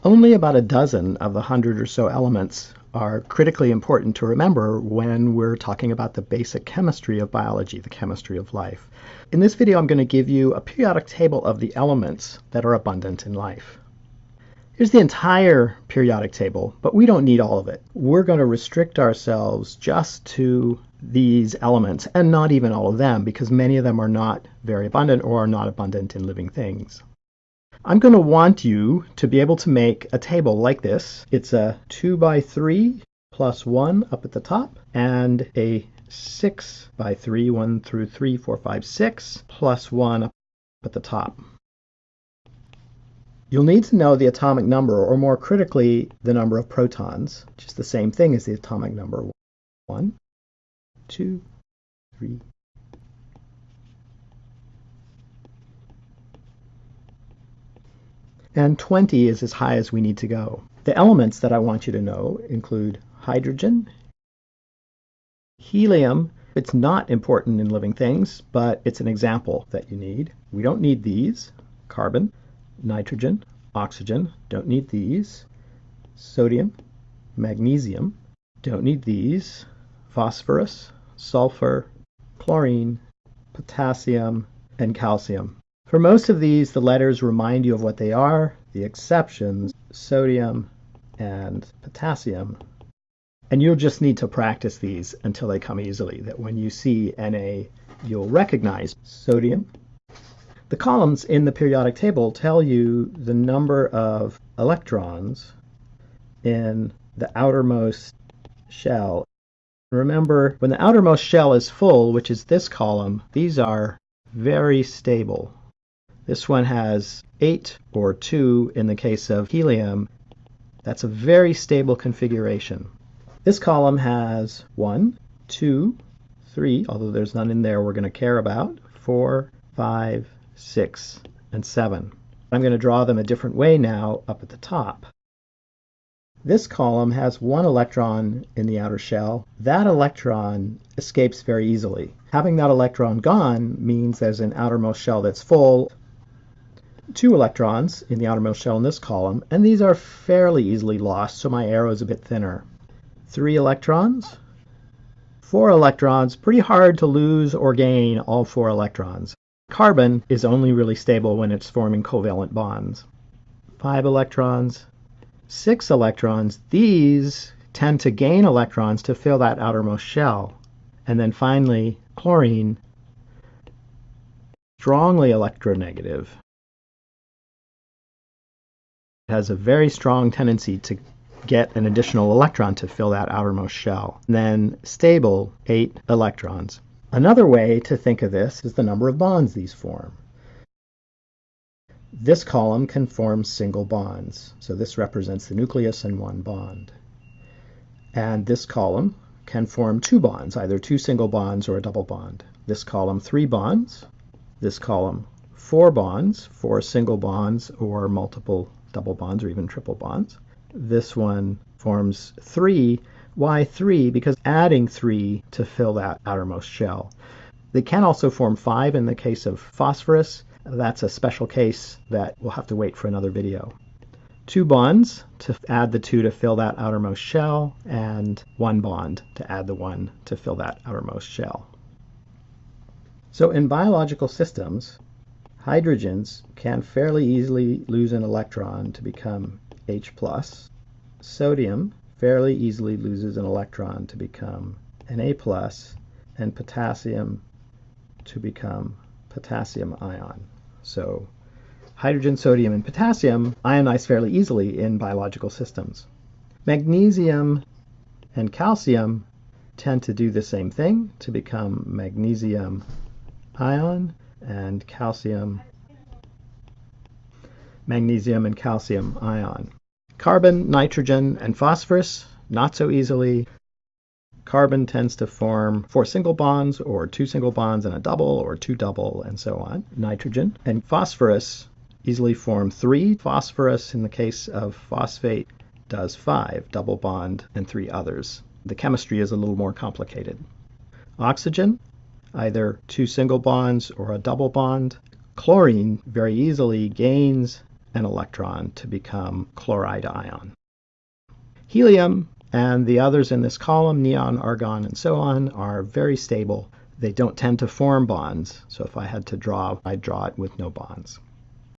Only about a dozen of the 100 or so elements are critically important to remember when we're talking about the basic chemistry of biology, the chemistry of life. In this video, I'm going to give you a periodic table of the elements that are abundant in life. Here's the entire periodic table, but we don't need all of it. We're going to restrict ourselves just to these elements, and not even all of them, because many of them are not very abundant or are not abundant in living things. I'm going to want you to be able to make a table like this. It's a 2 by 3 plus 1 up at the top, and a 6 by 3, 1 through 3, 4, 5, 6, plus 1 up at the top. You'll need to know the atomic number, or more critically, the number of protons, which is the same thing as the atomic number. 1, 2, 3, and 20 is as high as we need to go. The elements that I want you to know include hydrogen, helium. It's not important in living things, but it's an example that you need. We don't need these. Carbon, nitrogen, oxygen, don't need these. Sodium, magnesium, don't need these. Phosphorus, sulfur, chlorine, potassium, and calcium. For most of these, the letters remind you of what they are. The exceptions, sodium and potassium. And you'll just need to practice these until they come easily, that when you see Na, you'll recognize sodium. The columns in the periodic table tell you the number of electrons in the outermost shell. Remember, when the outermost shell is full, which is this column, these are very stable. This one has 8 or 2 in the case of helium. That's a very stable configuration. This column has 1, 2, 3, although there's none in there we're going to care about, 4, 5, 6, and 7. I'm going to draw them a different way now up at the top. This column has 1 electron in the outer shell. That electron escapes very easily. Having that electron gone means there's an outermost shell that's full. 2 electrons in the outermost shell in this column, and these are fairly easily lost, so my arrow is a bit thinner. 3 electrons, 4 electrons, pretty hard to lose or gain all 4 electrons. Carbon is only really stable when it's forming covalent bonds. 5 electrons, 6 electrons, these tend to gain electrons to fill that outermost shell. And then finally, chlorine, strongly electronegative. It has a very strong tendency to get an additional electron to fill that outermost shell. And then stable, 8 electrons. Another way to think of this is the number of bonds these form. This column can form single bonds. So this represents the nucleus and 1 bond. And this column can form 2 bonds, either 2 single bonds or a double bond. This column, 3 bonds. This column, 4 bonds, 4 single bonds or multiple double bonds or even triple bonds. This one forms 3. Why 3? Because adding 3 to fill that outermost shell. They can also form 5 in the case of phosphorus. That's a special case that we'll have to wait for another video. 2 bonds to add the 2 to fill that outermost shell, and 1 bond to add the 1 to fill that outermost shell. So in biological systems, hydrogens can fairly easily lose an electron to become H+. Sodium fairly easily loses an electron to become Na+, and potassium to become potassium ion. So hydrogen, sodium, and potassium ionize fairly easily in biological systems. Magnesium and calcium tend to do the same thing to become magnesium ion and magnesium and calcium ion. Carbon, nitrogen, and phosphorus, not so easily. Carbon tends to form 4 single bonds, or 2 single bonds and a double, or 2 double, and so on. Nitrogen and phosphorus easily form 3. Phosphorus, in the case of phosphate, does 5, double bond, and 3 others. The chemistry is a little more complicated. Oxygen, either 2 single bonds or a double bond. Chlorine very easily gains an electron to become chloride ion. Helium and the others in this column, neon, argon, and so on, are very stable. They don't tend to form bonds, so if I had to draw, I'd draw it with no bonds.